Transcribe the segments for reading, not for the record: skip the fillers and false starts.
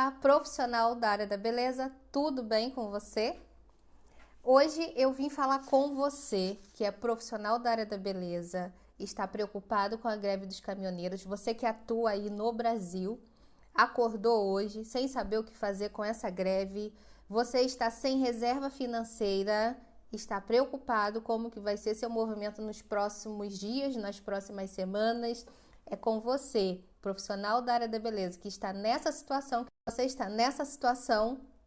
Olá, profissional da área da beleza, tudo bem com você? Hoje eu vim falar com você, que é profissional da área da beleza, está preocupado com a greve dos caminhoneiros, você que atua aí no Brasil, acordou hoje sem saber o que fazer com essa greve, você está sem reserva financeira, está preocupado como que vai ser seu movimento nos próximos dias, nas próximas semanas. É com você, profissional da área da beleza, que está nessa situação,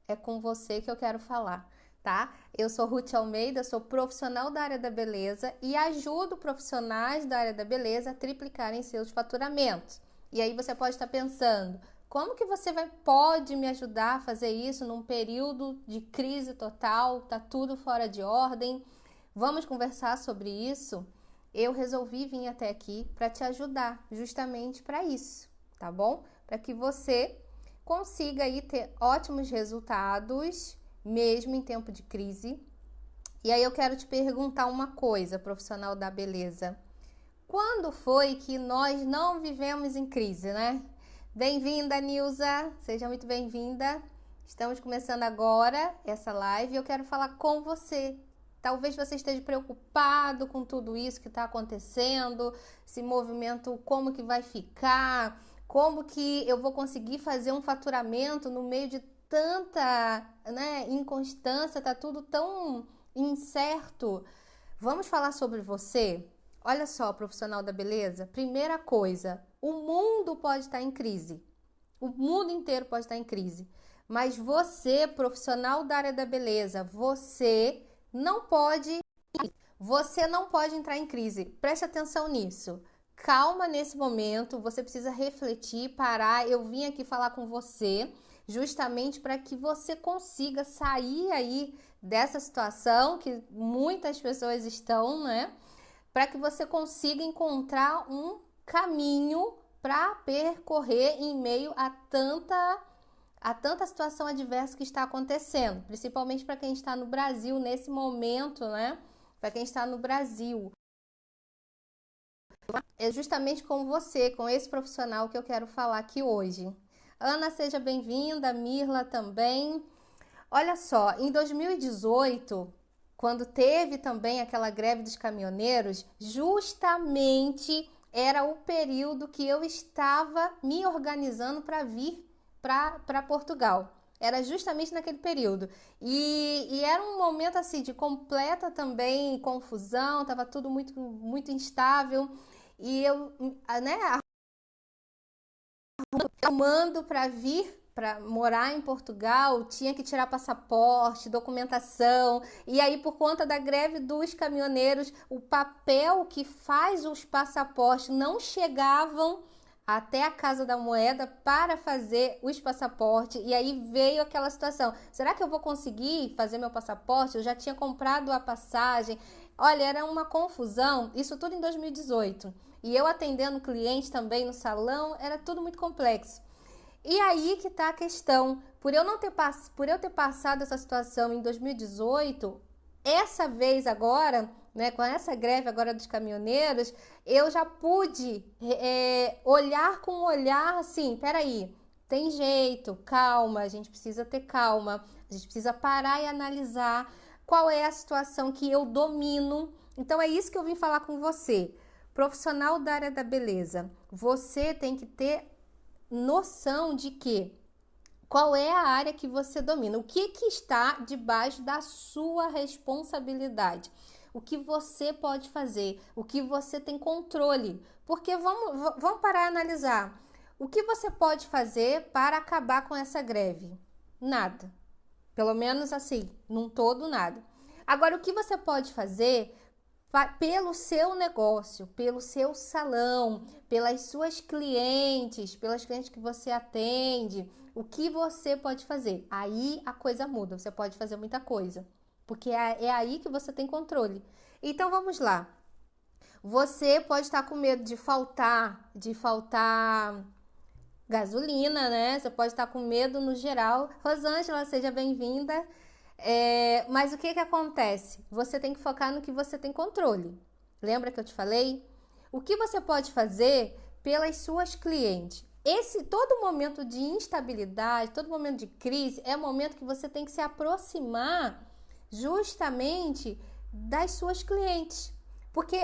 é com você que eu quero falar, tá? Eu sou Ruth Almeida, sou profissional da área da beleza e ajudo profissionais da área da beleza a triplicarem seus faturamentos. E aí você pode estar pensando, como que você pode me ajudar a fazer isso num período de crise total, tá tudo fora de ordem? Vamos conversar sobre isso? Eu resolvi vir até aqui para te ajudar, justamente para isso, tá bom? Para que você consiga aí ter ótimos resultados, mesmo em tempo de crise. E aí eu quero te perguntar uma coisa, profissional da beleza. Quando foi que nós não vivemos em crise, né? Bem-vinda, Nilza! Seja muito bem-vinda. Estamos começando agora essa live e eu quero falar com você. Talvez você esteja preocupado com tudo isso que está acontecendo, esse movimento, como que vai ficar, como que eu vou conseguir fazer um faturamento no meio de tanta, inconstância, tá tudo tão incerto. Vamos falar sobre você? Olha só, profissional da beleza, primeira coisa, o mundo pode estar em crise, o mundo inteiro pode estar em crise, mas você, profissional da área da beleza, você não pode entrar em crise. Preste atenção nisso. Calma nesse momento, você precisa refletir, parar. Eu vim aqui falar com você justamente para que você consiga sair aí dessa situação que muitas pessoas estão, né? Para que você consiga encontrar um caminho para percorrer em meio a tanta situação adversa que está acontecendo, principalmente para quem está no Brasil nesse momento, né? Para quem está no Brasil. É justamente com você, com esse profissional que eu quero falar aqui hoje. Ana, seja bem-vinda, Mirla também. Olha só, em 2018, quando teve também aquela greve dos caminhoneiros, justamente era o período que eu estava me organizando para vir para Portugal. Era justamente naquele período. E era um momento assim de completa também confusão, estava tudo muito instável. E eu, arrumando para vir para morar em Portugal, tinha que tirar passaporte, documentação, e aí por conta da greve dos caminhoneiros, o papel que faz os passaportes não chegavam até a Casa da Moeda para fazer os passaportes, e aí veio aquela situação, será que eu vou conseguir fazer meu passaporte? Eu já tinha comprado a passagem, olha, era uma confusão, isso tudo em 2018, e eu atendendo cliente também no salão, era tudo muito complexo. E aí que tá a questão, por eu ter passado essa situação em 2018, essa vez agora, né, com essa greve agora dos caminhoneiros, eu já pude olhar com um olhar assim, peraí, tem jeito, calma, a gente precisa ter calma, a gente precisa parar e analisar qual é a situação que eu domino. Então é isso que eu vim falar com você, profissional da área da beleza, você tem que ter noção de que qual é a área que você domina, o que está debaixo da sua responsabilidade, o que você pode fazer, o que você tem controle, porque vamos parar e analisar, o que você pode fazer para acabar com essa greve? Nada, pelo menos assim, num todo nada. Agora, o que você pode fazer pelo seu negócio, pelo seu salão, pelas suas clientes, pelas clientes que você atende, o que você pode fazer? Aí a coisa muda, você pode fazer muita coisa, porque é aí que você tem controle. Então vamos lá. Você pode estar com medo de faltar gasolina, né? Você pode estar com medo no geral. Rosângela, seja bem-vinda. Mas o que acontece? Você tem que focar no que você tem controle. Lembra que eu te falei? O que você pode fazer pelas suas clientes? todo momento de instabilidade, todo momento de crise, é o momento que você tem que se aproximar justamente das suas clientes. Porque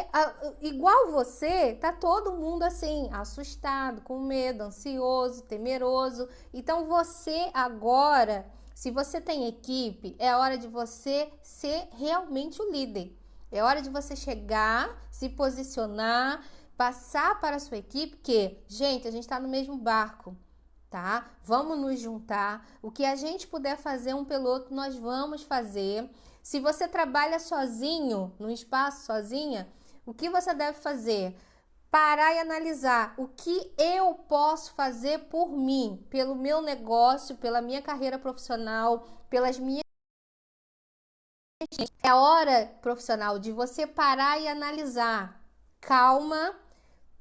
igual você, tá todo mundo assim, assustado, com medo, ansioso, temeroso. Então você agora, se você tem equipe, é hora de você ser realmente o líder. É hora de você chegar, se posicionar, passar para a sua equipe que, gente, a gente está no mesmo barco, tá? Vamos nos juntar. O que a gente puder fazer um pelo outro, nós vamos fazer. Se você trabalha sozinho, no espaço, sozinha, o que você deve fazer? Parar e analisar o que eu posso fazer por mim, pelo meu negócio, pela minha carreira profissional, pelas minhas... É a hora, profissional, de você parar e analisar. Calma,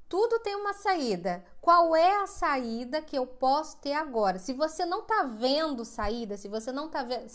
tudo tem uma saída. Qual é a saída que eu posso ter agora? Se você não tá vendo saída, se você não tá vendo,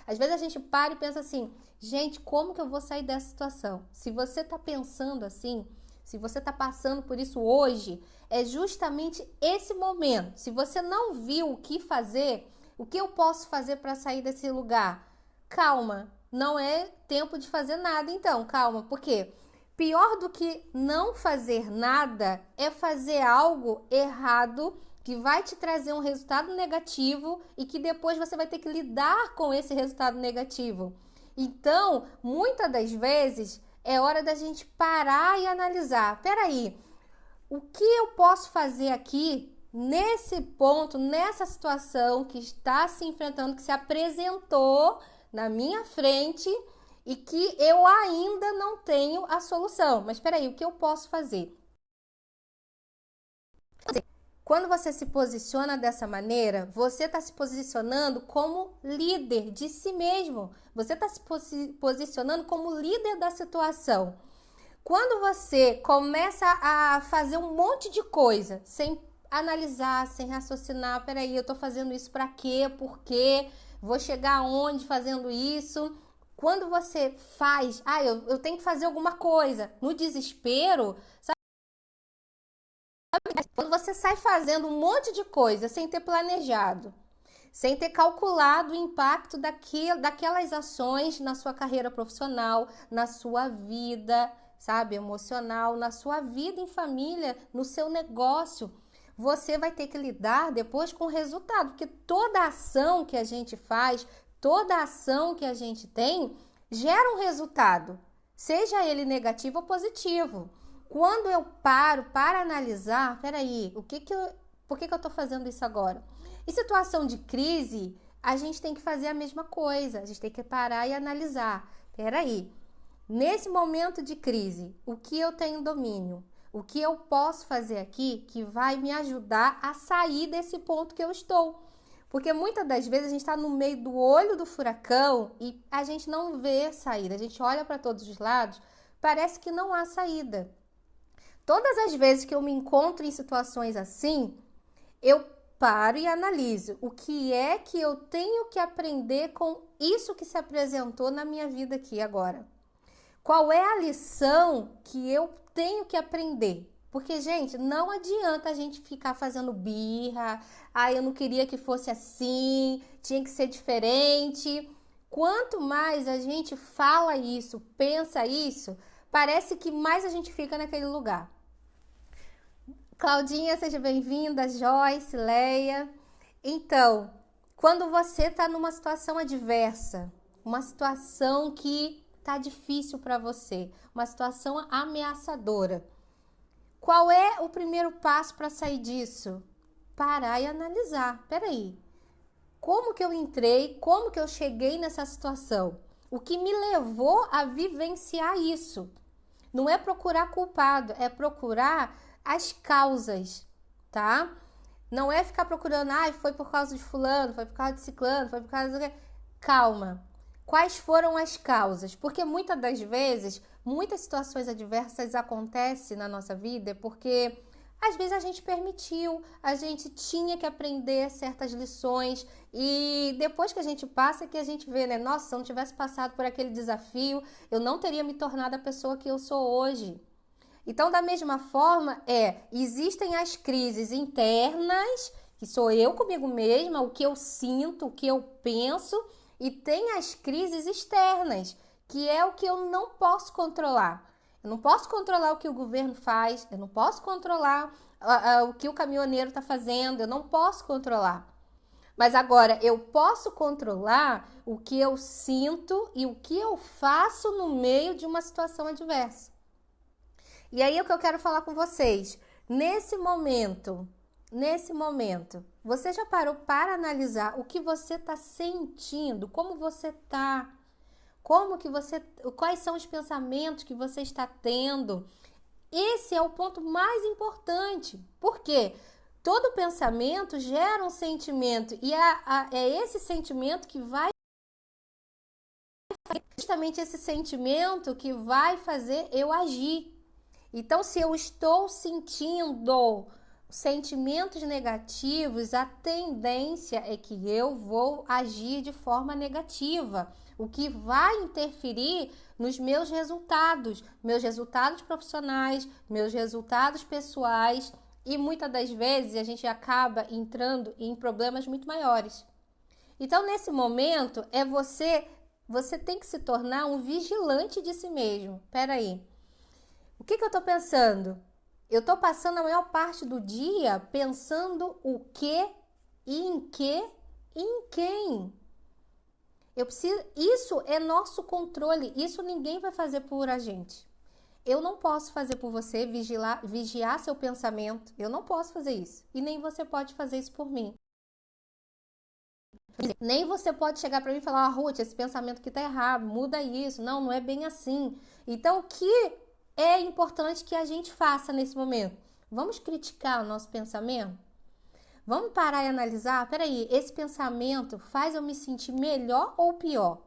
às vezes a gente para e pensa assim, gente, como que eu vou sair dessa situação? Se você tá pensando assim, se você tá passando por isso hoje, é justamente esse momento. Se você não viu o que fazer, o que eu posso fazer para sair desse lugar? Calma, não é tempo de fazer nada então, calma, por quê? Pior do que não fazer nada é fazer algo errado que vai te trazer um resultado negativo e que depois você vai ter que lidar com esse resultado negativo. Então, muitas das vezes, é hora da gente parar e analisar. Peraí, o que eu posso fazer aqui nesse ponto, nessa situação que está se enfrentando, que se apresentou na minha frente e que eu ainda não tenho a solução. Mas espera aí, o que eu posso fazer? Quando você se posiciona dessa maneira, você está se posicionando como líder de si mesmo. Você está se posicionando como líder da situação. Quando você começa a fazer um monte de coisa, sem analisar, sem raciocinar, peraí, eu estou fazendo isso para quê? Por quê? Vou chegar aonde fazendo isso? Quando você faz, eu tenho que fazer alguma coisa, no desespero, sabe? Quando você sai fazendo um monte de coisa sem ter planejado, sem ter calculado o impacto daquelas ações na sua carreira profissional, na sua vida, sabe, emocional, na sua vida em família, no seu negócio, você vai ter que lidar depois com o resultado, porque toda ação que a gente faz, toda ação que a gente tem, gera um resultado, seja ele negativo ou positivo. Quando eu paro para analisar, peraí, por que eu estou fazendo isso agora? Em situação de crise, a gente tem que fazer a mesma coisa, a gente tem que parar e analisar. Peraí, nesse momento de crise, o que eu tenho domínio? O que eu posso fazer aqui que vai me ajudar a sair desse ponto que eu estou? Porque muitas das vezes a gente está no meio do olho do furacão e a gente não vê saída. A gente olha para todos os lados, parece que não há saída. Todas as vezes que eu me encontro em situações assim, eu paro e analiso o que é que eu tenho que aprender com isso que se apresentou na minha vida aqui agora. Qual é a lição que eu tenho que aprender? Porque, gente, não adianta a gente ficar fazendo birra. Eu não queria que fosse assim, tinha que ser diferente. Quanto mais a gente fala isso, pensa isso, parece que mais a gente fica naquele lugar. Claudinha, seja bem-vinda. Joyce, Leia. Então, quando você está numa situação adversa, uma situação que tá difícil para você, uma situação ameaçadora, qual é o primeiro passo para sair disso? Parar e analisar. Peraí, como que eu entrei? Como que eu cheguei nessa situação? O que me levou a vivenciar isso? Não é procurar culpado, é procurar as causas, tá? Não é ficar procurando, foi por causa de fulano, foi por causa de ciclano, foi por causa de... Calma. Quais foram as causas? Porque muitas das vezes, muitas situações adversas acontecem na nossa vida porque às vezes a gente permitiu, a gente tinha que aprender certas lições e depois que a gente passa que a gente vê, né? Nossa, se eu não tivesse passado por aquele desafio, eu não teria me tornado a pessoa que eu sou hoje. Então, da mesma forma, existem as crises internas, que sou eu comigo mesma, o que eu sinto, o que eu penso, e tem as crises externas, que é o que eu não posso controlar. Eu não posso controlar o que o governo faz, eu não posso controlar o que o caminhoneiro está fazendo, eu não posso controlar. Mas agora eu posso controlar o que eu sinto e o que eu faço no meio de uma situação adversa. E aí o que eu quero falar com vocês, nesse momento, você já parou para analisar o que você está sentindo, como você está, quais são os pensamentos que você está tendo? Esse é o ponto mais importante. Por quê? Todo pensamento gera um sentimento e é esse sentimento que vai justamente esse sentimento que vai fazer eu agir. Então, se eu estou sentindo sentimentos negativos, a tendência é que eu vou agir de forma negativa, o que vai interferir nos meus resultados profissionais, meus resultados pessoais, e muitas das vezes a gente acaba entrando em problemas muito maiores. Então, nesse momento, você tem que se tornar um vigilante de si mesmo. Peraí, o que eu estou pensando? Eu estou passando a maior parte do dia pensando o que e em quem. Isso é nosso controle, isso ninguém vai fazer por a gente. Eu não posso fazer por você, vigiar seu pensamento, eu não posso fazer isso. E nem você pode fazer isso por mim. Nem você pode chegar para mim e falar, Ruth, esse pensamento aqui tá errado, muda isso. Não, não é bem assim. Então, o que é importante que a gente faça nesse momento? Vamos criticar o nosso pensamento? Vamos parar e analisar? Peraí, esse pensamento faz eu me sentir melhor ou pior?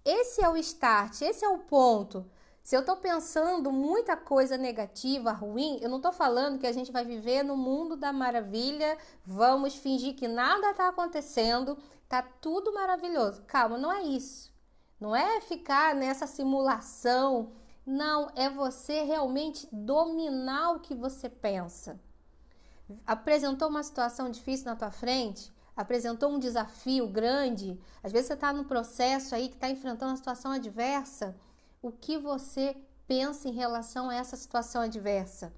Esse é o start, esse é o ponto. Se eu tô pensando muita coisa negativa, ruim, eu não tô falando que a gente vai viver no mundo da maravilha, vamos fingir que nada tá acontecendo, tá tudo maravilhoso. Calma, não é isso. Não é ficar nessa simulação. Não, é você realmente dominar o que você pensa. Apresentou uma situação difícil na tua frente? Apresentou um desafio grande? Às vezes você está num processo aí que está enfrentando uma situação adversa. O que você pensa em relação a essa situação adversa?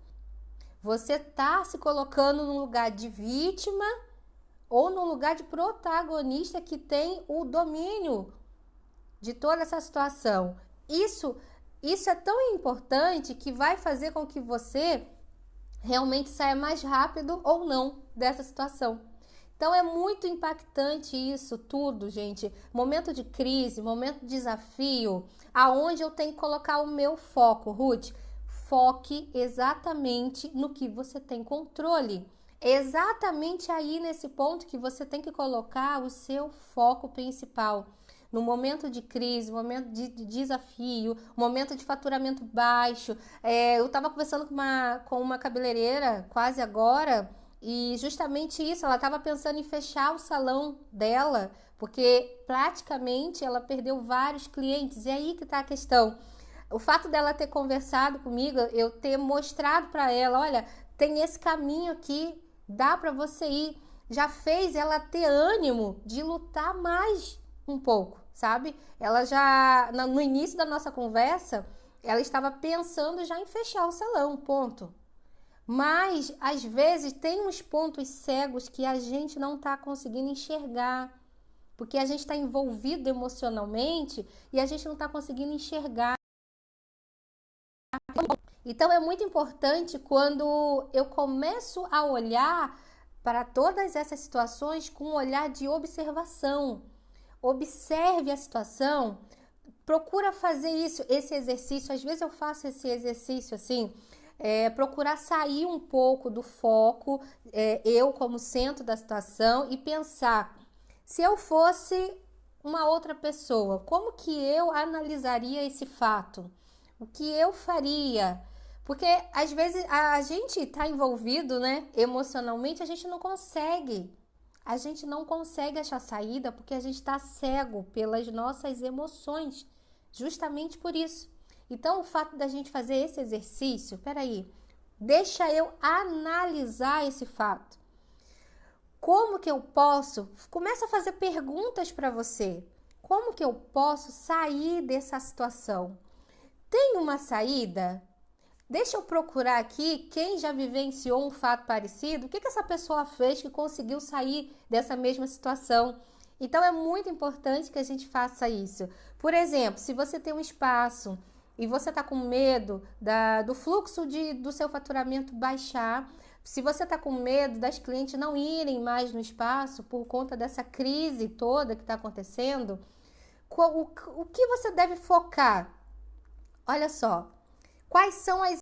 Você está se colocando num lugar de vítima ou num lugar de protagonista que tem o domínio de toda essa situação? Isso é tão importante que vai fazer com que você realmente saia mais rápido ou não dessa situação. Então é muito impactante isso tudo, gente. Momento de crise, momento de desafio, aonde eu tenho que colocar o meu foco, Ruth? Foque exatamente no que você tem controle. É exatamente aí nesse ponto que você tem que colocar o seu foco principal. No momento de crise, momento de desafio, momento de faturamento baixo. Eu estava conversando com uma cabeleireira quase agora e justamente isso, ela estava pensando em fechar o salão dela, porque praticamente ela perdeu vários clientes. E aí que está a questão. O fato dela ter conversado comigo, eu ter mostrado para ela, olha, tem esse caminho aqui, dá para você ir, já fez ela ter ânimo de lutar mais um pouco, sabe? Ela já, no início da nossa conversa, ela estava pensando já em fechar o salão, ponto. Mas, às vezes, tem uns pontos cegos que a gente não está conseguindo enxergar, porque a gente está envolvido emocionalmente e a gente não está conseguindo enxergar. Então, é muito importante quando eu começo a olhar para todas essas situações com um olhar de observação. Observe a situação, procura fazer esse exercício. Às vezes eu faço esse exercício assim, procurar sair um pouco do foco, eu como centro da situação, e pensar, se eu fosse uma outra pessoa, como que eu analisaria esse fato? O que eu faria? Porque às vezes a gente está envolvido, né, emocionalmente, a gente não consegue achar saída porque a gente está cego pelas nossas emoções, justamente por isso. Então, o fato da gente fazer esse exercício, peraí, deixa eu analisar esse fato. Como que eu posso? Começa a fazer perguntas para você. Como que eu posso sair dessa situação? Tem uma saída? Deixa eu procurar aqui quem já vivenciou um fato parecido. O que essa pessoa fez que conseguiu sair dessa mesma situação? Então, é muito importante que a gente faça isso. Por exemplo, se você tem um espaço e você está com medo do fluxo do seu faturamento baixar, se você está com medo das clientes não irem mais no espaço por conta dessa crise toda que está acontecendo, o que você deve focar? Olha só, quais são as...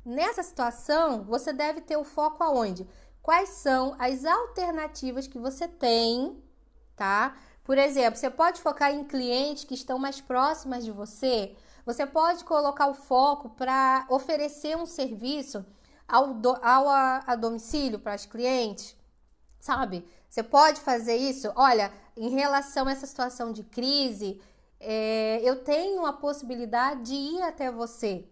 Nessa situação, você deve ter o foco aonde? Quais são as alternativas que você tem, tá? Por exemplo, você pode focar em clientes que estão mais próximas de você. Você pode colocar o foco para oferecer um serviço a domicílio para os clientes, sabe? Você pode fazer isso. Olha, em relação a essa situação de crise, eu tenho a possibilidade de ir até você.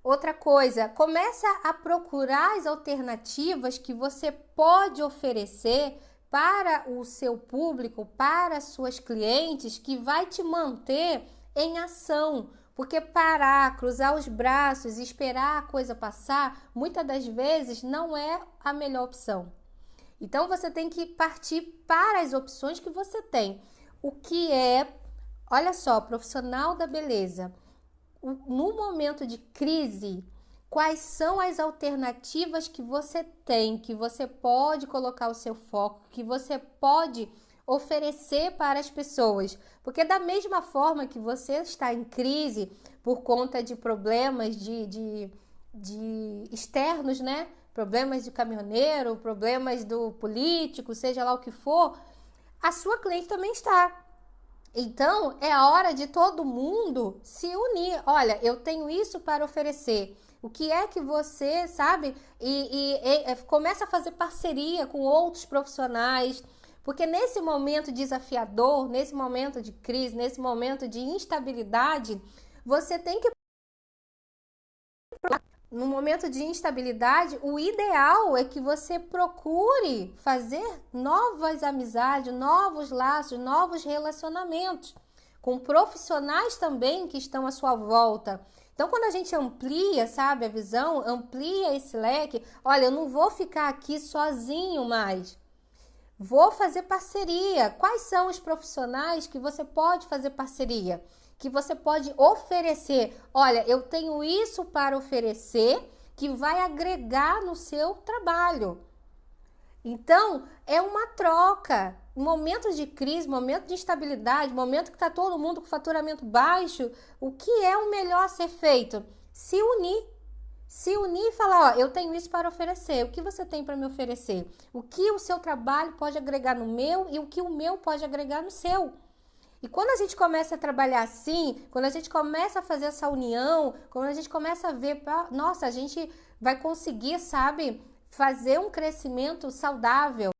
Outra coisa, começa a procurar as alternativas que você pode oferecer para o seu público, para as suas clientes, que vai te manter em ação. Porque parar, cruzar os braços e esperar a coisa passar, muitas das vezes não é a melhor opção. Então, você tem que partir para as opções que você tem. O que é, olha só, profissional da beleza. No momento de crise, quais são as alternativas que você tem, que você pode colocar o seu foco, que você pode oferecer para as pessoas? Porque da mesma forma que você está em crise por conta de problemas de externos, né? Problemas de caminhoneiro, problemas do político, seja lá o que for, a sua cliente também está. Então, é a hora de todo mundo se unir. Olha, eu tenho isso para oferecer. O que é que você, sabe? Começa a fazer parceria com outros profissionais. Porque nesse momento desafiador, nesse momento de crise, nesse momento de instabilidade, você tem que... No momento de instabilidade, o ideal é que você procure fazer novas amizades, novos laços, novos relacionamentos com profissionais também que estão à sua volta. Então, quando a gente amplia, sabe, a visão, amplia esse leque, olha, eu não vou ficar aqui sozinho mais. Vou fazer parceria. Quais são os profissionais que você pode fazer parceria? Que você pode oferecer? Olha, eu tenho isso para oferecer que vai agregar no seu trabalho. Então, é uma troca. Momentos de crise, momento de instabilidade, momento que está todo mundo com faturamento baixo, o que é o melhor a ser feito? Se unir. Se unir e falar, ó, eu tenho isso para oferecer. O que você tem para me oferecer? O que o seu trabalho pode agregar no meu e o que o meu pode agregar no seu? E quando a gente começa a trabalhar assim, quando a gente começa a fazer essa união, quando a gente começa a ver, nossa, a gente vai conseguir, sabe, fazer um crescimento saudável.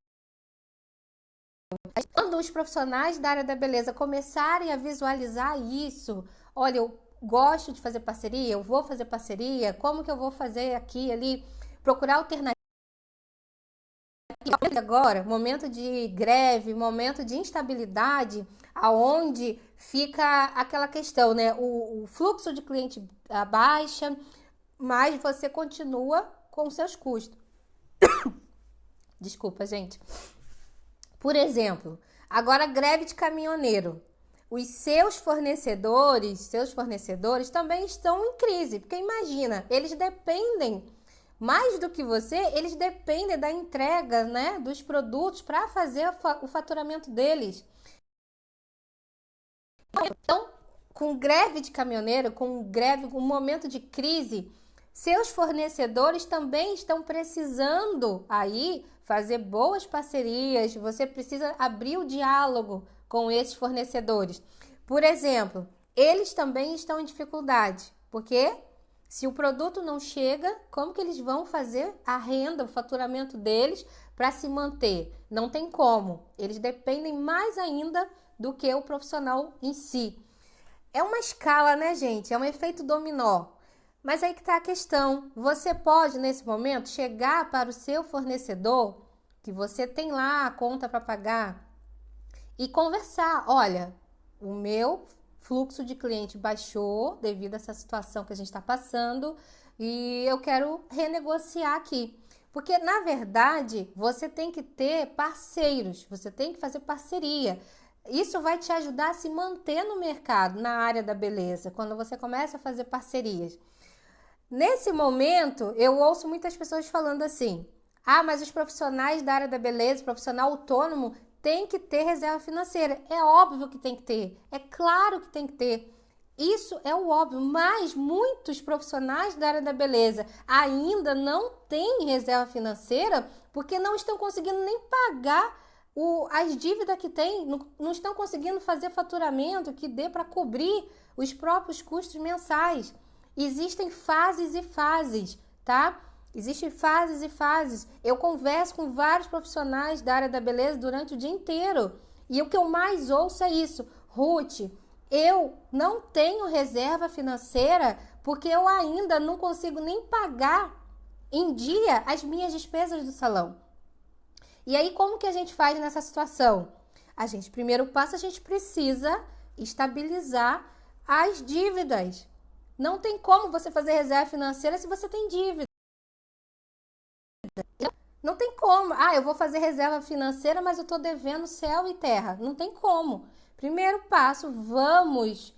Quando os profissionais da área da beleza começarem a visualizar isso, olha, eu gosto de fazer parceria, eu vou fazer parceria, como que eu vou fazer aqui, ali, procurar alternativas. Agora, momento de greve, momento de instabilidade, aonde fica aquela questão, né? O fluxo de cliente baixa, mas você continua com seus custos. Desculpa, gente. Por exemplo, agora greve de caminhoneiro. Os seus fornecedores também estão em crise, porque imagina, eles dependem mais do que você, eles dependem da entrega, né, dos produtos para fazer o faturamento deles. Então, com greve de caminhoneiro, com momento de crise, seus fornecedores também estão precisando aí fazer boas parcerias. Você precisa abrir o diálogo com esses fornecedores. Por exemplo, eles também estão em dificuldade, porque se o produto não chega, como que eles vão fazer a renda, o faturamento deles para se manter? Não tem como. Eles dependem mais ainda do que o profissional em si. É uma escala, né, gente? É um efeito dominó. Mas aí que está a questão. Você pode, nesse momento, chegar para o seu fornecedor, que você tem lá a conta para pagar, e conversar. Olha, o meu fluxo de cliente baixou devido a essa situação que a gente está passando e eu quero renegociar aqui. Porque, na verdade, você tem que ter parceiros, você tem que fazer parceria. Isso vai te ajudar a se manter no mercado, na área da beleza, quando você começa a fazer parcerias. Nesse momento, eu ouço muitas pessoas falando assim: ah, mas os profissionais da área da beleza, profissional autônomo, tem que ter reserva financeira. É óbvio que tem que ter, é claro que tem que ter. Isso é o óbvio, mas muitos profissionais da área da beleza ainda não têm reserva financeira porque não estão conseguindo nem pagar as dívidas que têm, não estão conseguindo fazer faturamento que dê para cobrir os próprios custos mensais. Existem fases e fases, tá? Existem fases e fases. Eu converso com vários profissionais da área da beleza durante o dia inteiro. E o que eu mais ouço é isso: Ruth, eu não tenho reserva financeira porque eu ainda não consigo nem pagar em dia as minhas despesas do salão. E aí, como que a gente faz nessa situação? Primeiro passo, a gente precisa estabilizar as dívidas. Não tem como você fazer reserva financeira se você tem dívida. Não tem como. Ah, eu vou fazer reserva financeira, mas eu estou devendo céu e terra. Não tem como. Primeiro passo, vamos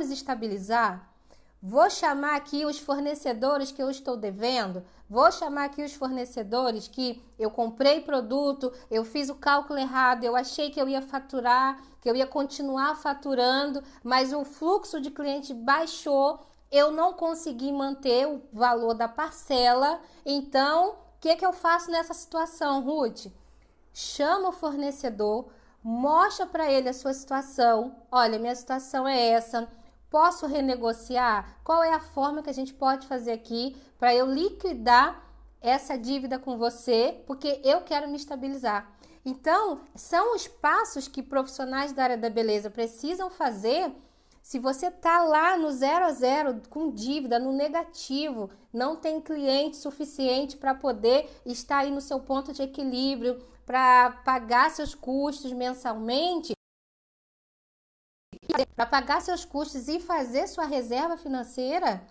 estabilizar. Vou chamar aqui os fornecedores que eu estou devendo. Vou chamar aqui os fornecedores que eu comprei produto, eu fiz o cálculo errado, eu achei que eu ia faturar, que eu ia continuar faturando, mas o fluxo de cliente baixou, eu não consegui manter o valor da parcela. Então, o que eu faço nessa situação, Ruth? Chama o fornecedor, mostra para ele a sua situação. Olha, minha situação é essa. Posso renegociar? Qual é a forma que a gente pode fazer aqui para eu liquidar essa dívida com você? Porque eu quero me estabilizar. Então, são os passos que profissionais da área da beleza precisam fazer. Se você está lá no 0 a 0 com dívida, no negativo, não tem cliente suficiente para poder estar aí no seu ponto de equilíbrio, para pagar seus custos mensalmente, para pagar seus custos e fazer sua reserva financeira,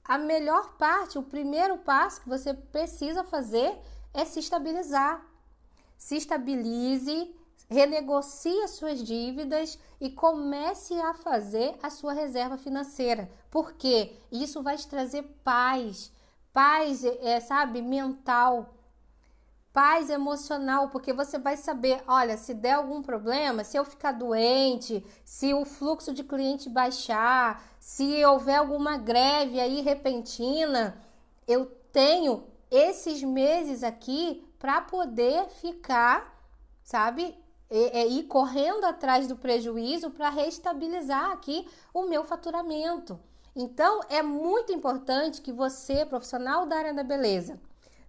a melhor parte, o primeiro passo que você precisa fazer é se estabilizar. Se estabilize, renegocie as suas dívidas e comece a fazer a sua reserva financeira. Porque isso vai te trazer paz, sabe, mental, paz emocional, porque você vai saber, olha, se der algum problema, se eu ficar doente, se o fluxo de cliente baixar, se houver alguma greve aí repentina, eu tenho esses meses aqui para poder ficar, sabe, ir correndo atrás do prejuízo para reestabilizar aqui o meu faturamento. Então, é muito importante que você, profissional da área da beleza,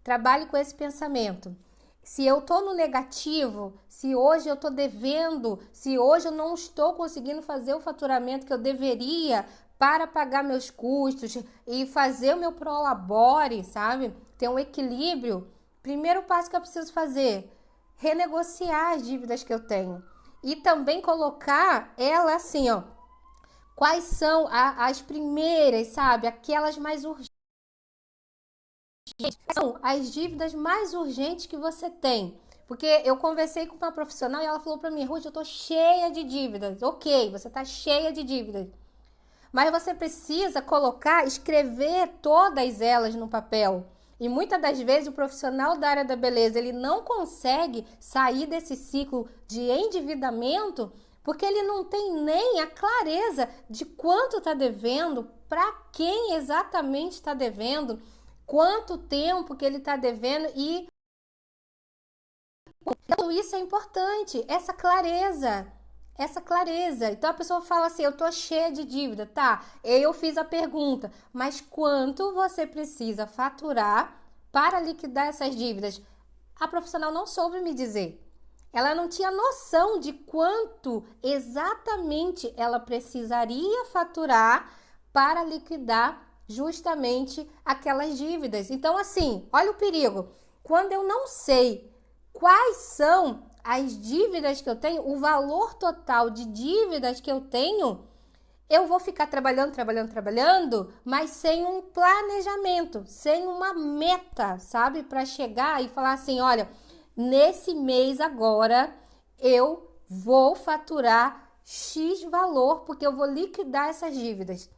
trabalhe com esse pensamento. Se eu estou no negativo, se hoje eu estou devendo, se hoje eu não estou conseguindo fazer o faturamento que eu deveria para pagar meus custos e fazer o meu prolabore, sabe? Ter um equilíbrio. Primeiro passo que eu preciso fazer: renegociar as dívidas que eu tenho. E também colocar ela assim, ó. Quais são as primeiras, sabe? Aquelas mais urgentes. São as dívidas mais urgentes que você tem. Porque eu conversei com uma profissional e ela falou para mim: Ruth, eu tô cheia de dívidas. Ok, você tá cheia de dívidas. Mas você precisa colocar, escrever todas elas no papel. E muitas das vezes o profissional da área da beleza, ele não consegue sair desse ciclo de endividamento porque ele não tem nem a clareza de quanto está devendo, para quem exatamente está devendo, quanto tempo que ele está devendo e então isso é importante, essa clareza. Então a pessoa fala assim: eu tô cheia de dívida, tá? Eu fiz a pergunta, mas quanto você precisa faturar para liquidar essas dívidas? A profissional não soube me dizer. Ela não tinha noção de quanto exatamente ela precisaria faturar para liquidar justamente aquelas dívidas. Então, assim, olha o perigo. Quando eu não sei quais são as dívidas que eu tenho, o valor total de dívidas que eu tenho, eu vou ficar trabalhando, mas sem um planejamento, sem uma meta, sabe? Para chegar e falar assim, olha, nesse mês agora eu vou faturar X valor, porque eu vou liquidar essas dívidas.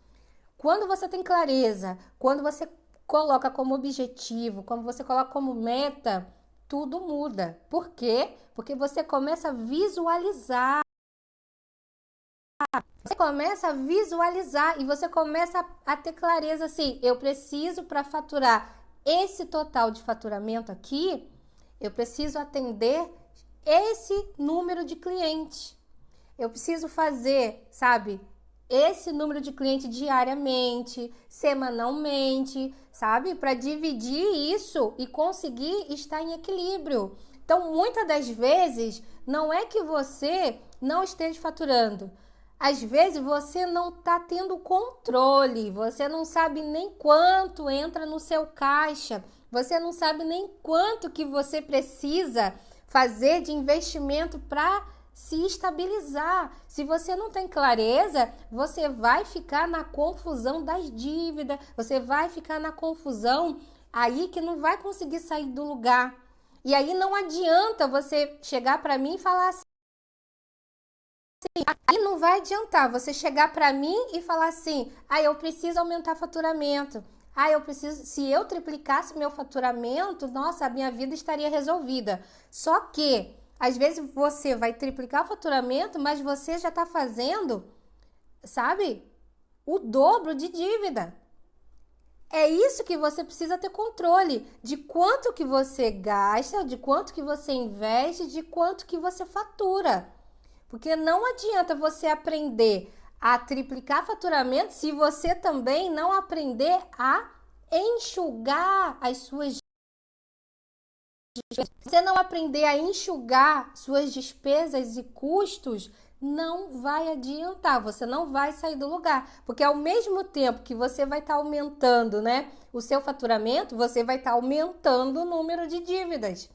Quando você tem clareza, quando você coloca como objetivo, quando você coloca como meta, tudo muda. Por quê? Porque você começa a visualizar. Você começa a visualizar e você começa a ter clareza assim, eu preciso para faturar esse total de faturamento aqui, eu preciso atender esse número de clientes. Eu preciso fazer, sabe, esse número de clientes diariamente, semanalmente, sabe? Para dividir isso e conseguir estar em equilíbrio. Então, muitas das vezes, não é que você não esteja faturando. Às vezes você não está tendo controle, você não sabe nem quanto entra no seu caixa, você não sabe nem quanto que você precisa fazer de investimento para se estabilizar. Se você não tem clareza, você vai ficar na confusão das dívidas, você vai ficar na confusão aí que não vai conseguir sair do lugar. E aí não adianta você chegar para mim e falar assim, aí não vai adiantar você chegar para mim e falar assim, eu preciso aumentar faturamento. Eu preciso, se eu triplicasse meu faturamento, nossa, a minha vida estaria resolvida. Só que às vezes você vai triplicar o faturamento, mas você já está fazendo, sabe, o dobro de dívida. É isso que você precisa ter controle, de quanto que você gasta, de quanto que você investe, de quanto que você fatura. Porque não adianta você aprender a triplicar faturamento se você também não aprender a enxugar as suas despesas. Se você não aprender a enxugar suas despesas e custos, não vai adiantar, você não vai sair do lugar, porque ao mesmo tempo que você vai estar aumentando, né, o seu faturamento, você vai estar aumentando o número de dívidas.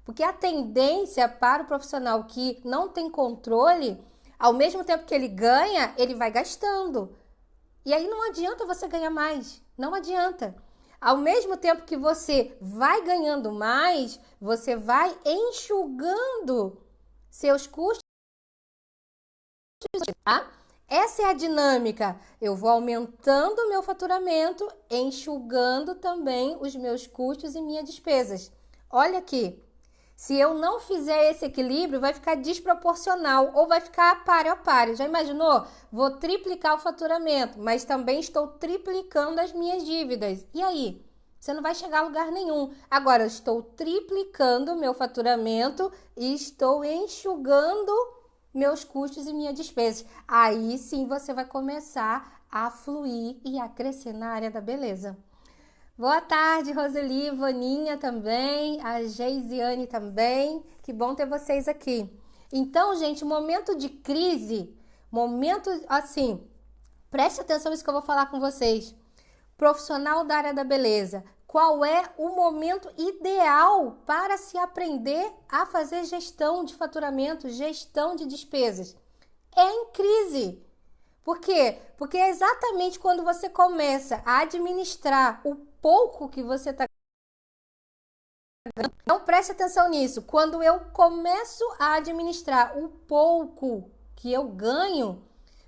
Porque a tendência para o profissional que não tem controle, ao mesmo tempo que ele ganha, ele vai gastando. E aí não adianta você ganhar mais, não adianta. Ao mesmo tempo que você vai ganhando mais, você vai enxugando seus custos, tá? Essa é a dinâmica. Eu vou aumentando o meu faturamento, enxugando também os meus custos e minhas despesas. Olha aqui. Se eu não fizer esse equilíbrio, vai ficar desproporcional ou vai ficar páreo a páreo. Já imaginou? Vou triplicar o faturamento, mas também estou triplicando as minhas dívidas. E aí? Você não vai chegar a lugar nenhum. Agora, eu estou triplicando o meu faturamento e estou enxugando meus custos e minhas despesas. Aí sim você vai começar a fluir e a crescer na área da beleza. Boa tarde, Roseli, Vaninha também, a Geisiane também. Que bom ter vocês aqui. Então, gente, momento de crise, momento assim, preste atenção nisso que eu vou falar com vocês. Profissional da área da beleza, qual é o momento ideal para se aprender a fazer gestão de faturamento, gestão de despesas? É em crise. Por quê? Porque é exatamente quando você começa a administrar o pouco que você está ganhando. Então preste atenção nisso. Quando eu começo a administrar o pouco que eu ganho,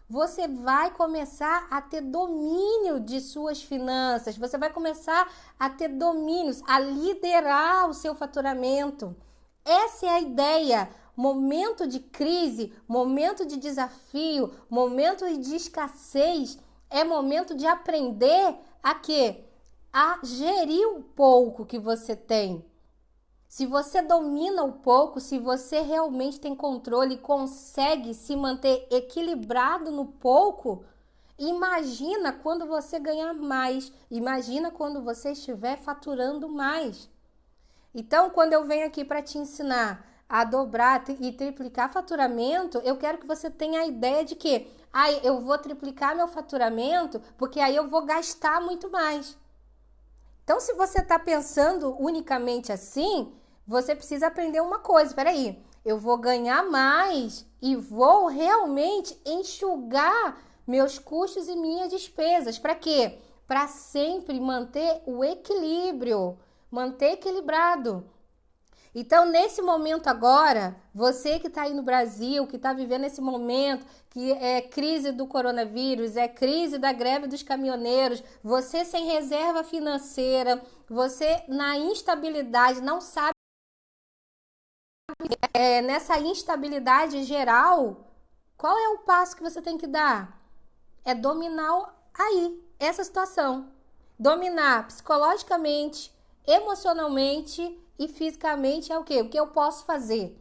você vai começar a ter domínio de suas finanças, você vai começar a ter domínios, a liderar o seu faturamento. Essa é a ideia. Momento de crise, momento de desafio, momento de escassez, é momento de aprender a quê? A gerir o pouco que você tem. Se você domina o pouco, se você realmente tem controle e consegue se manter equilibrado no pouco, imagina quando você ganhar mais, imagina quando você estiver faturando mais. Então, quando eu venho aqui para te ensinar a dobrar e triplicar faturamento, eu quero que você tenha a ideia de que eu vou triplicar meu faturamento porque aí eu vou gastar muito mais. Então, se você está pensando unicamente assim, você precisa aprender uma coisa. Espera aí, eu vou ganhar mais e vou realmente enxugar meus custos e minhas despesas. Para quê? Para sempre manter o equilíbrio, manter equilibrado. Então, nesse momento agora, você que está aí no Brasil, que está vivendo esse momento, que é crise do coronavírus, é crise da greve dos caminhoneiros, você sem reserva financeira, você na instabilidade, não sabe, nessa instabilidade geral, qual é o passo que você tem que dar? É dominar aí, essa situação. Dominar psicologicamente, emocionalmente e fisicamente é o quê? O que eu posso fazer?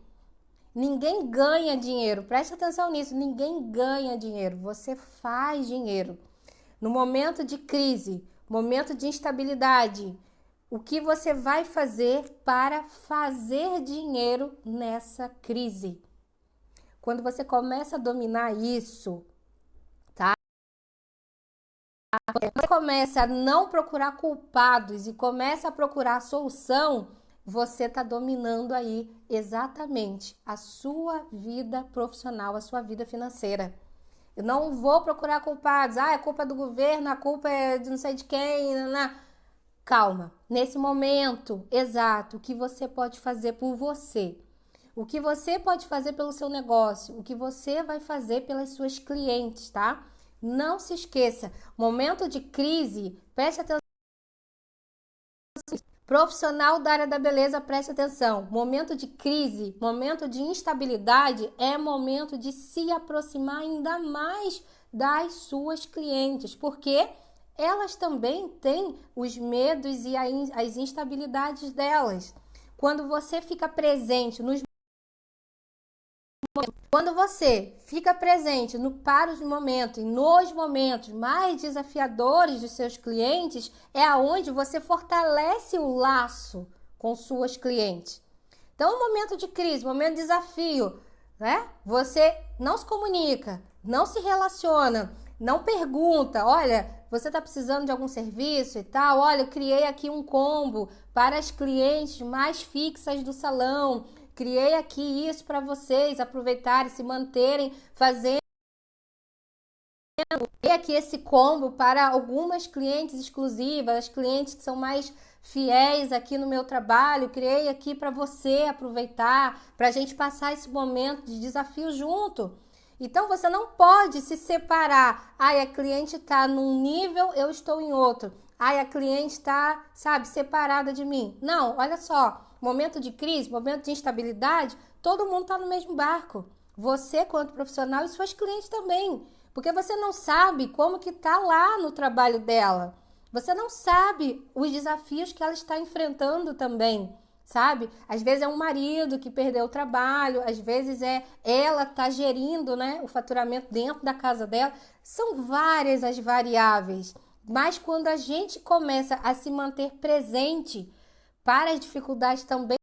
Ninguém ganha dinheiro, preste atenção nisso, ninguém ganha dinheiro, você faz dinheiro. No momento de crise, momento de instabilidade, o que você vai fazer para fazer dinheiro nessa crise? Quando você começa a dominar isso, tá? Quando você começa a não procurar culpados e começa a procurar a solução, você está dominando aí exatamente a sua vida profissional, a sua vida financeira. Eu não vou procurar culpados. É culpa do governo, a culpa é de não sei de quem. Não. Calma. Nesse momento exato, o que você pode fazer por você? O que você pode fazer pelo seu negócio? O que você vai fazer pelas suas clientes, tá? Não se esqueça. Momento de crise, preste atenção. Profissional da área da beleza, preste atenção. Momento de crise, momento de instabilidade é momento de se aproximar ainda mais das suas clientes, porque elas também têm os medos e as instabilidades delas. Quando você fica presente quando você fica presente para os momentos e nos momentos mais desafiadores dos seus clientes, é aonde você fortalece o laço com suas clientes. Então, momento de crise, momento de desafio, né? Você não se comunica, não se relaciona, não pergunta, olha, você está precisando de algum serviço e tal? Olha, eu criei aqui um combo para as clientes mais fixas do salão. Criei aqui isso para vocês aproveitarem, se manterem fazendo. Criei aqui esse combo para algumas clientes exclusivas, as clientes que são mais fiéis aqui no meu trabalho. Criei aqui para você aproveitar, para a gente passar esse momento de desafio junto. Então, você não pode se separar. A cliente está num nível, eu estou em outro. A cliente está, separada de mim. Não, olha só. Momento de crise, momento de instabilidade, todo mundo está no mesmo barco. Você, quanto profissional, e suas clientes também. Porque você não sabe como que está lá no trabalho dela. Você não sabe os desafios que ela está enfrentando também. Sabe? Às vezes é um marido que perdeu o trabalho, às vezes é ela tá gerindo, né, o faturamento dentro da casa dela. São várias as variáveis, mas quando a gente começa a se manter presente para as dificuldades também,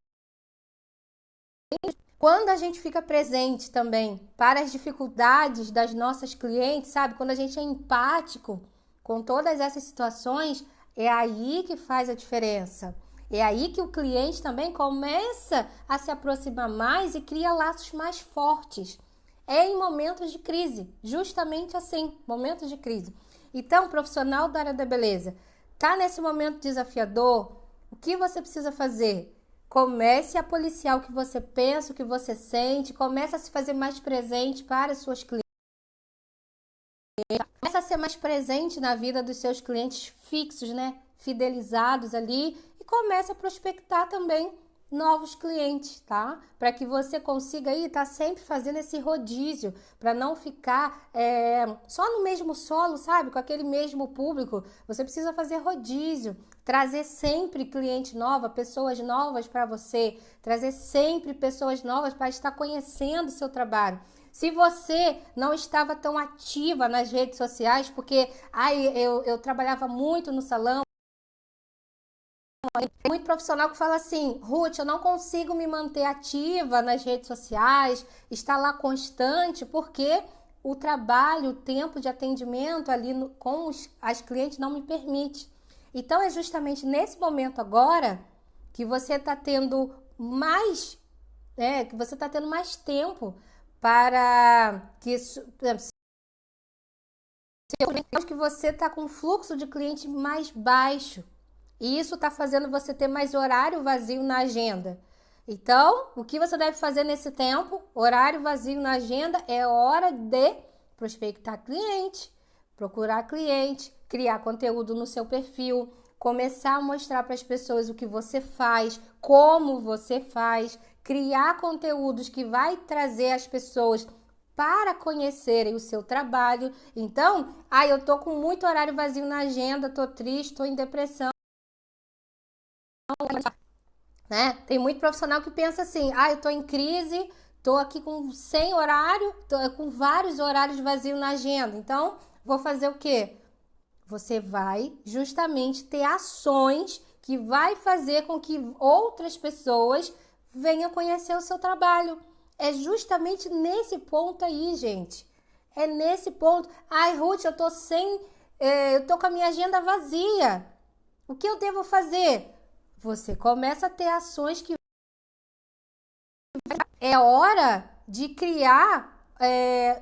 quando a gente fica presente também para as dificuldades das nossas clientes, sabe? Quando a gente é empático com todas essas situações, é aí que faz a diferença. É aí que o cliente também começa a se aproximar mais e cria laços mais fortes. É em momentos de crise, justamente assim, momentos de crise. Então, profissional da área da beleza, tá nesse momento desafiador, o que você precisa fazer? Comece a policiar o que você pensa, o que você sente, comece a se fazer mais presente para as suas clientes. Comece a ser mais presente na vida dos seus clientes fixos, né? Fidelizados ali, e comece a prospectar também novos clientes, tá? Para que você consiga aí estar sempre fazendo esse rodízio, para não ficar só no mesmo solo, sabe? Com aquele mesmo público. Você precisa fazer rodízio, trazer sempre cliente nova, pessoas novas para você, trazer sempre pessoas novas para estar conhecendo o seu trabalho. Se você não estava tão ativa nas redes sociais, porque eu trabalhava muito no salão, Tem muito profissional que fala assim, Ruth, eu não consigo me manter ativa nas redes sociais, estar lá constante, porque o trabalho, o tempo de atendimento ali com as clientes não me permite. Então, é justamente nesse momento agora que você está tendo mais, que você está tendo mais tempo para que, por exemplo, que você está com um fluxo de cliente mais baixo. E isso está fazendo você ter mais horário vazio na agenda. Então, o que você deve fazer nesse tempo? Horário vazio na agenda é hora de prospectar cliente, procurar cliente, criar conteúdo no seu perfil, começar a mostrar para as pessoas o que você faz, como você faz, criar conteúdos que vai trazer as pessoas para conhecerem o seu trabalho. Então, eu tô com muito horário vazio na agenda, tô triste, tô em depressão. Né? Tem muito profissional que pensa assim, eu tô em crise, tô aqui com 100 horário, tô com vários horários vazios na agenda, então vou fazer o quê? Você vai justamente ter ações que vai fazer com que outras pessoas venham conhecer o seu trabalho. É justamente nesse ponto aí, gente. É nesse ponto. Ruth, eu tô com a minha agenda vazia. O que eu devo fazer? Você começa a ter ações que é hora de criar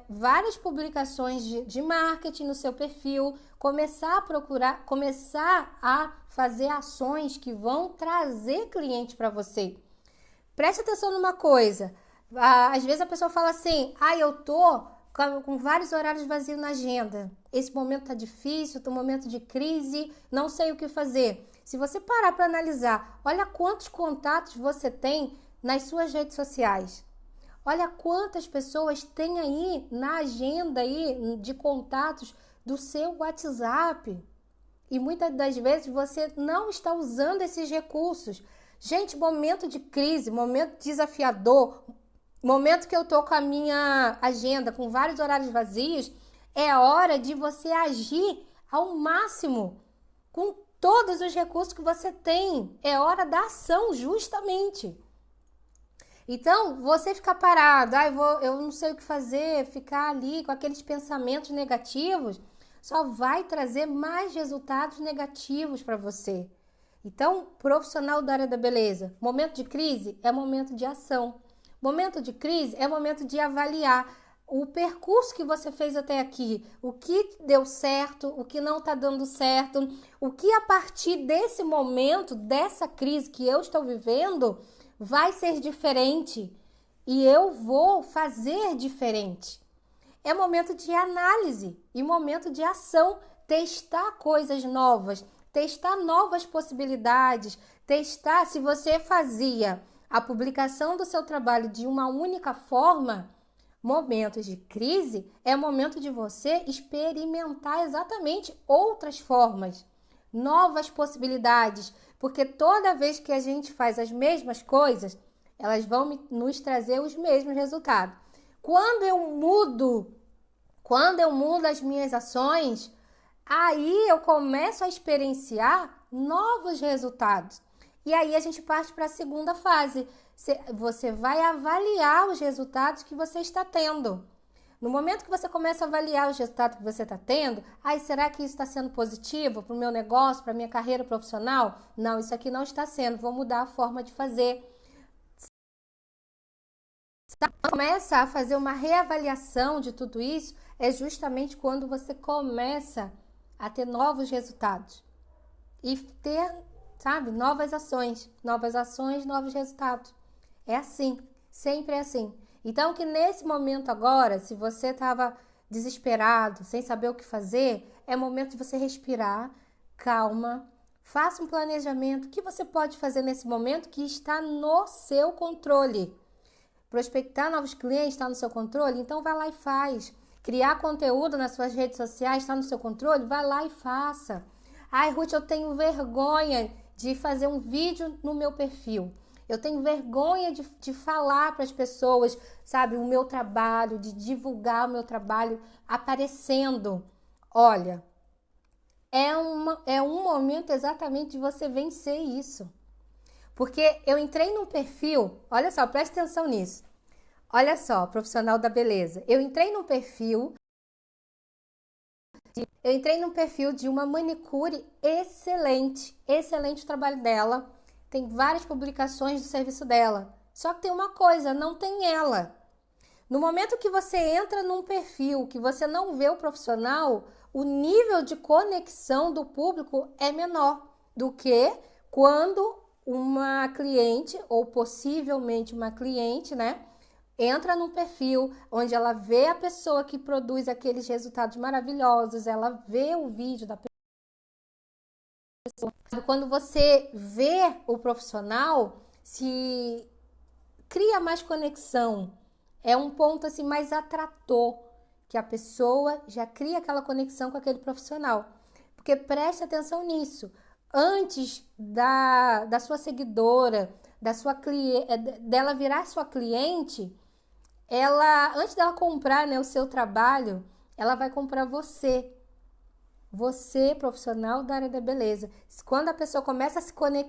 várias publicações de marketing no seu perfil, começar a procurar, começar a fazer ações que vão trazer cliente para você. Preste atenção numa coisa. Às vezes a pessoa fala assim, eu tô com vários horários vazios na agenda. Esse momento tá difícil, tô num momento de crise, não sei o que fazer. Se você parar para analisar, olha quantos contatos você tem nas suas redes sociais. Olha quantas pessoas tem aí na agenda aí de contatos do seu WhatsApp. E muitas das vezes você não está usando esses recursos. Gente, momento de crise, momento desafiador, momento que eu tô com a minha agenda com vários horários vazios, é hora de você agir ao máximo com todos os recursos que você tem. É hora da ação, justamente. Então, você ficar parado, eu não sei o que fazer, ficar ali com aqueles pensamentos negativos, só vai trazer mais resultados negativos para você. Então, profissional da área da beleza, momento de crise é momento de ação. Momento de crise é momento de avaliar o percurso que você fez até aqui, o que deu certo, o que não está dando certo, o que a partir desse momento, dessa crise que eu estou vivendo, vai ser diferente e eu vou fazer diferente. É momento de análise e momento de ação, testar coisas novas, testar novas possibilidades, testar. Se você fazia a publicação do seu trabalho de uma única forma, momentos de crise é momento de você experimentar exatamente outras formas, novas possibilidades, porque toda vez que a gente faz as mesmas coisas, elas vão nos trazer os mesmos resultados. Quando eu mudo as minhas ações, aí eu começo a experienciar novos resultados. E aí a gente parte para a segunda fase. Você vai avaliar os resultados que você está tendo. No momento que você começa a avaliar os resultados que você está tendo, será que isso está sendo positivo para o meu negócio, para a minha carreira profissional? Não, isso aqui não está sendo, vou mudar a forma de fazer. Começa a fazer uma reavaliação de tudo isso, é justamente quando você começa a ter novos resultados. E ter, novas ações, novos resultados. É assim, sempre é assim. Então, que nesse momento agora, se você estava desesperado, sem saber o que fazer, é momento de você respirar, calma, faça um planejamento. O que você pode fazer nesse momento que está no seu controle? Prospectar novos clientes está no seu controle? Então, vai lá e faz. Criar conteúdo nas suas redes sociais está no seu controle? Vai lá e faça. Ruth, eu tenho vergonha de fazer um vídeo no meu perfil. Eu tenho vergonha de falar para as pessoas, o meu trabalho, de divulgar o meu trabalho aparecendo. Olha, É um momento exatamente de você vencer isso. Porque eu entrei num perfil, olha só, presta atenção nisso. Olha só, profissional da beleza. Eu entrei num perfil de uma manicure excelente, excelente o trabalho dela. Tem várias publicações do serviço dela. Só que tem uma coisa, não tem ela. No momento que você entra num perfil que você não vê o profissional, o nível de conexão do público é menor do que quando uma cliente, ou possivelmente uma cliente, né, entra num perfil onde ela vê a pessoa que produz aqueles resultados maravilhosos, ela vê o vídeo da pessoa. Quando você vê o profissional, se cria mais conexão. É um ponto assim mais atrator, que a pessoa já cria aquela conexão com aquele profissional. Porque preste atenção nisso. Antes da sua seguidora, dela virar sua cliente, antes dela comprar, né, o seu trabalho, ela vai comprar você. Você, profissional da área da beleza. Quando a pessoa começa a se conectar,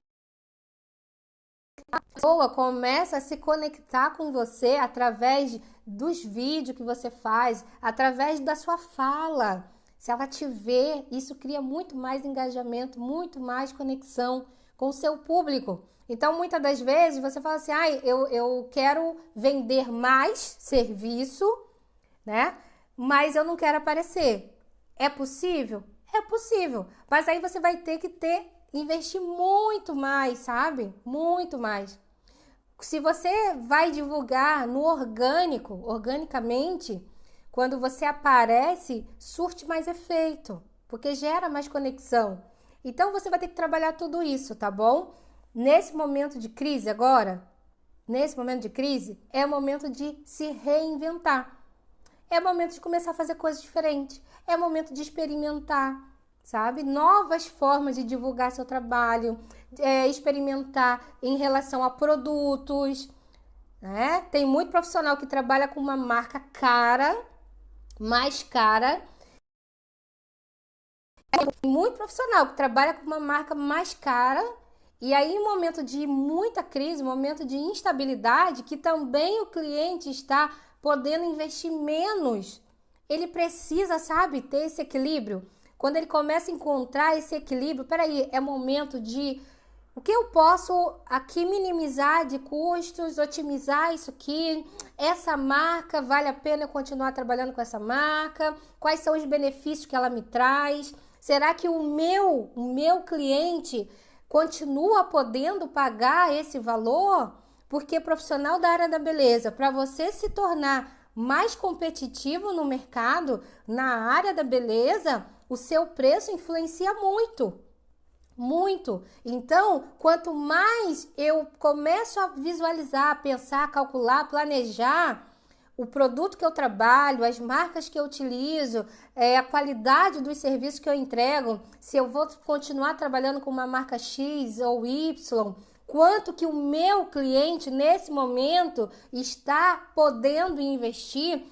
a pessoa começa a se conectar com você através dos vídeos que você faz, através da sua fala. Se ela te vê, isso cria muito mais engajamento, muito mais conexão com o seu público. Então, muitas das vezes, você fala assim, eu quero vender mais serviço, né? Mas eu não quero aparecer. É possível? É possível. Mas aí você vai ter que investir muito mais, sabe? Muito mais. Se você vai divulgar no orgânico, organicamente, quando você aparece, surte mais efeito, porque gera mais conexão. Então você vai ter que trabalhar tudo isso, tá bom? Nesse momento de crise agora, é momento de se reinventar. É momento de começar a fazer coisas diferentes. É momento de experimentar, sabe? Novas formas de divulgar seu trabalho, experimentar em relação a produtos, né? Tem muito profissional que trabalha com uma marca cara, mais cara. Tem muito profissional que trabalha com uma marca mais cara. E aí, em momento de muita crise, momento de instabilidade, que também o cliente está podendo investir menos, ele precisa, sabe, ter esse equilíbrio. Quando ele começa a encontrar esse equilíbrio, peraí, é momento de o que eu posso aqui minimizar de custos, otimizar isso aqui, essa marca, vale a pena eu continuar trabalhando com essa marca? Quais são os benefícios que ela me traz? Será que o meu cliente continua podendo pagar esse valor? Porque profissional da área da beleza, para você se tornar mais competitivo no mercado, na área da beleza, o seu preço influencia muito. Muito. Então, quanto mais eu começo a visualizar, pensar, calcular, planejar o produto que eu trabalho, as marcas que eu utilizo, a qualidade dos serviços que eu entrego, se eu vou continuar trabalhando com uma marca X ou Y, quanto que o meu cliente nesse momento está podendo investir,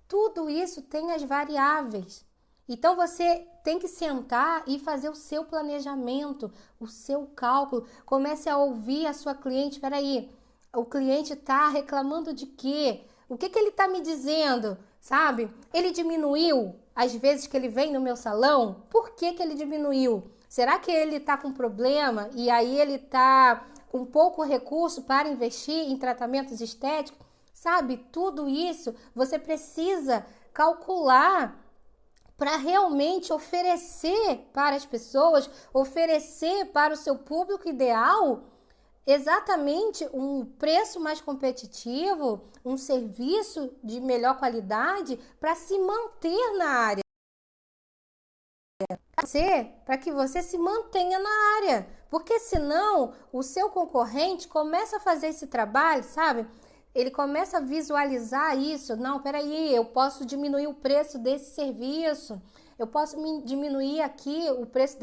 tudo isso tem as variáveis. Então você tem que sentar e fazer o seu planejamento, o seu cálculo. Comece a ouvir a sua cliente. Espera aí, o cliente está reclamando de quê? O que ele está me dizendo? Sabe? Ele diminuiu as vezes que ele vem no meu salão? Por que ele diminuiu? Será que ele está com problema e aí ele está com pouco recurso para investir em tratamentos estéticos? Sabe? Tudo isso você precisa calcular para realmente oferecer para as pessoas, oferecer para o seu público ideal exatamente um preço mais competitivo, um serviço de melhor qualidade para se manter na área. Para que você se mantenha na área, porque senão o seu concorrente começa a fazer esse trabalho, sabe? Ele começa a visualizar isso. Não, peraí, eu posso diminuir o preço desse serviço, eu posso diminuir aqui o preço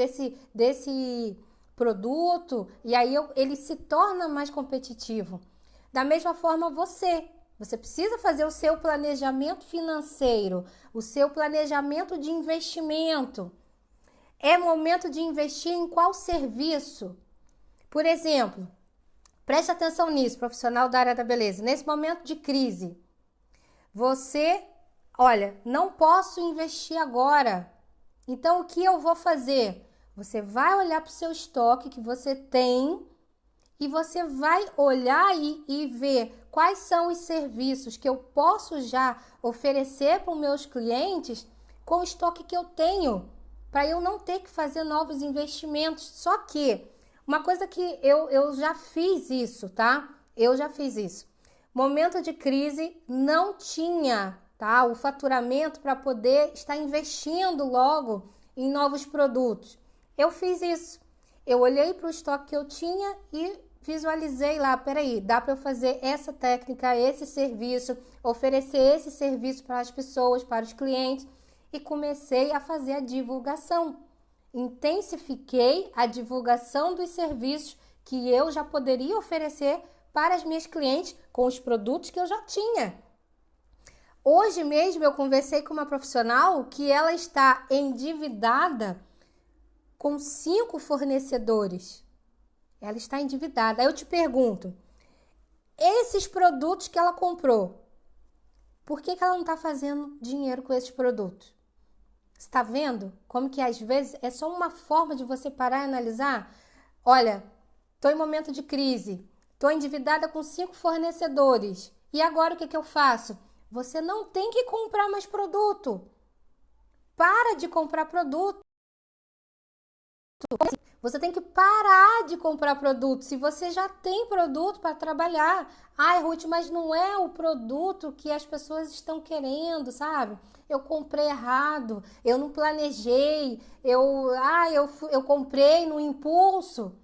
desse produto, e aí ele se torna mais competitivo. Da mesma forma, você precisa fazer o seu planejamento financeiro, o seu planejamento de investimento. É momento de investir em qual serviço? Por exemplo, preste atenção nisso, profissional da área da beleza. Nesse momento de crise, você, olha, não posso investir agora. Então, o que eu vou fazer? Você vai olhar para o seu estoque que você tem e você vai olhar e ver quais são os serviços que eu posso já oferecer para os meus clientes com o estoque que eu tenho, para eu não ter que fazer novos investimentos. Só que uma coisa que eu já fiz isso, tá? Eu já fiz isso. Momento de crise, não tinha, tá, o faturamento para poder estar investindo logo em novos produtos. Eu fiz isso. Eu olhei para o estoque que eu tinha e visualizei lá, peraí, dá para eu fazer essa técnica, esse serviço, oferecer esse serviço para as pessoas, para os clientes, e comecei a fazer a divulgação. Intensifiquei a divulgação dos serviços que eu já poderia oferecer para as minhas clientes com os produtos que eu já tinha. Hoje mesmo eu conversei com uma profissional que ela está endividada com 5 fornecedores. Ela está endividada. Aí eu te pergunto, esses produtos que ela comprou, por que ela não está fazendo dinheiro com esses produtos? Você está vendo como que às vezes é só uma forma de você parar e analisar? Olha, estou em momento de crise, estou endividada com 5 fornecedores. E agora o que eu faço? Você não tem que comprar mais produto. Para de comprar produto. Você tem que parar de comprar produto. Se você já tem produto para trabalhar. Ai, Ruth, mas não é o produto que as pessoas estão querendo, sabe? Eu comprei errado, eu não planejei, eu comprei no impulso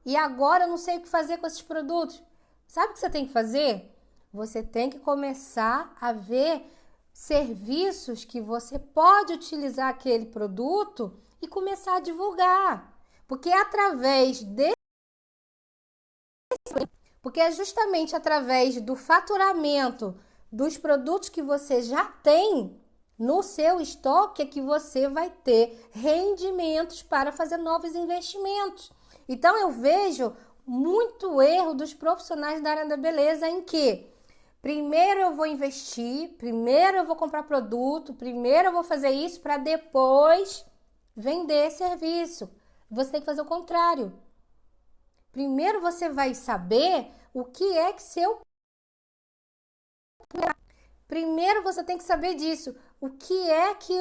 e agora eu não sei o que fazer com esses produtos. Sabe o que você tem que fazer? Você tem que começar a ver serviços que você pode utilizar aquele produto e começar a divulgar. Porque é justamente através do faturamento dos produtos que você já tem no seu estoque é que você vai ter rendimentos para fazer novos investimentos. Então eu vejo muito erro dos profissionais da área da beleza em que primeiro eu vou investir, primeiro eu vou comprar produto, primeiro eu vou fazer isso para depois vender serviço. Você tem que fazer o contrário. Primeiro você vai saber o que é que Primeiro você tem que saber disso. O que é que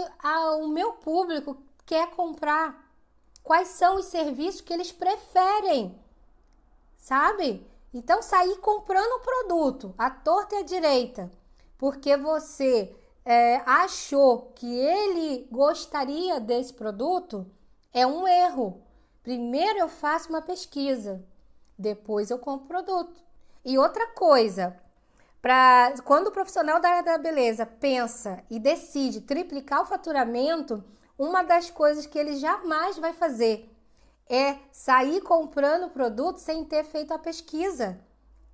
o meu público quer comprar? Quais são os serviços que eles preferem? Sabe? Então sair comprando um produto à torta e à direita, porque você achou que ele gostaria desse produto, é um erro. Primeiro eu faço uma pesquisa, depois eu compro o produto. E outra coisa, quando o profissional da área da beleza pensa e decide triplicar o faturamento, uma das coisas que ele jamais vai fazer é sair comprando produto sem ter feito a pesquisa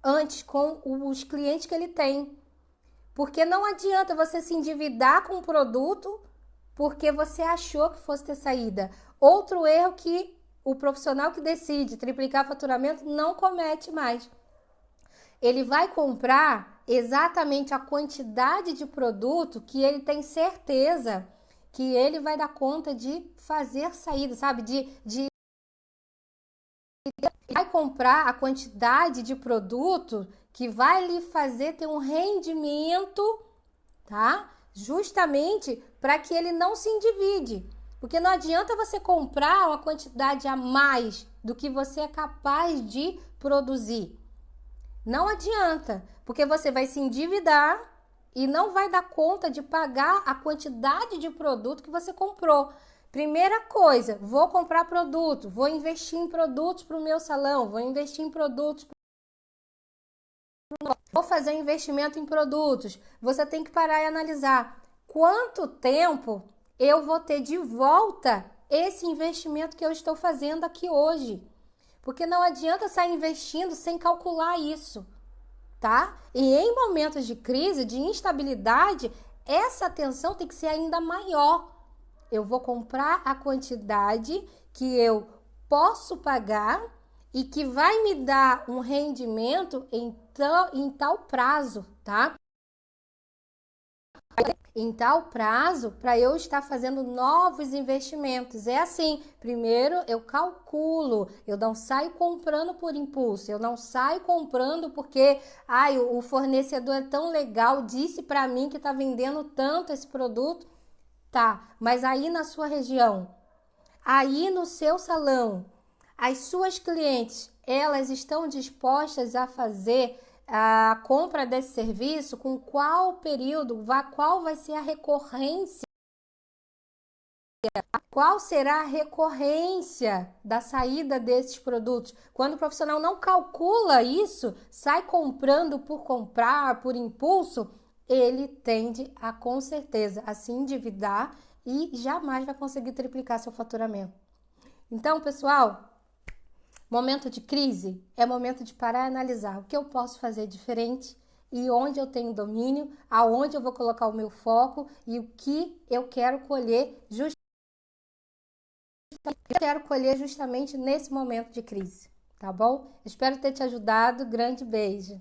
antes com os clientes que ele tem. Porque não adianta você se endividar com um produto porque você achou que fosse ter saída. Outro erro que o profissional que decide triplicar o faturamento não comete mais. Ele vai comprar exatamente a quantidade de produto que ele tem certeza que ele vai dar conta de fazer saída, sabe? Vai comprar a quantidade de produto que vai lhe fazer ter um rendimento, tá? Justamente para que ele não se endivide. Porque não adianta você comprar uma quantidade a mais do que você é capaz de produzir. Não adianta, porque você vai se endividar e não vai dar conta de pagar a quantidade de produto que você comprou. Primeira coisa, vou comprar produto, vou investir em produtos para o meu salão, vou investir em produtos, vou fazer um investimento em produtos. Você tem que parar e analisar quanto tempo eu vou ter de volta esse investimento que eu estou fazendo aqui hoje. Porque não adianta sair investindo sem calcular isso, tá? E em momentos de crise, de instabilidade, essa atenção tem que ser ainda maior. Eu vou comprar a quantidade que eu posso pagar e que vai me dar um rendimento em tal prazo, tá? Em tal prazo para eu estar fazendo novos investimentos. É assim, primeiro eu calculo, eu não saio comprando por impulso, eu não saio comprando porque o fornecedor é tão legal, disse para mim que está vendendo tanto esse produto. Tá, mas aí na sua região, aí no seu salão, as suas clientes, elas estão dispostas a fazer a compra desse serviço? Com qual período? Qual vai ser a recorrência? Qual será a recorrência da saída desses produtos? Quando o profissional não calcula isso, sai comprando por comprar, por impulso, ele tende a, com certeza, a se endividar e jamais vai conseguir triplicar seu faturamento. Então, pessoal, momento de crise é momento de parar e analisar o que eu posso fazer diferente e onde eu tenho domínio, aonde eu vou colocar o meu foco e o que eu quero colher justamente nesse momento de crise, tá bom? Espero ter te ajudado. Grande beijo!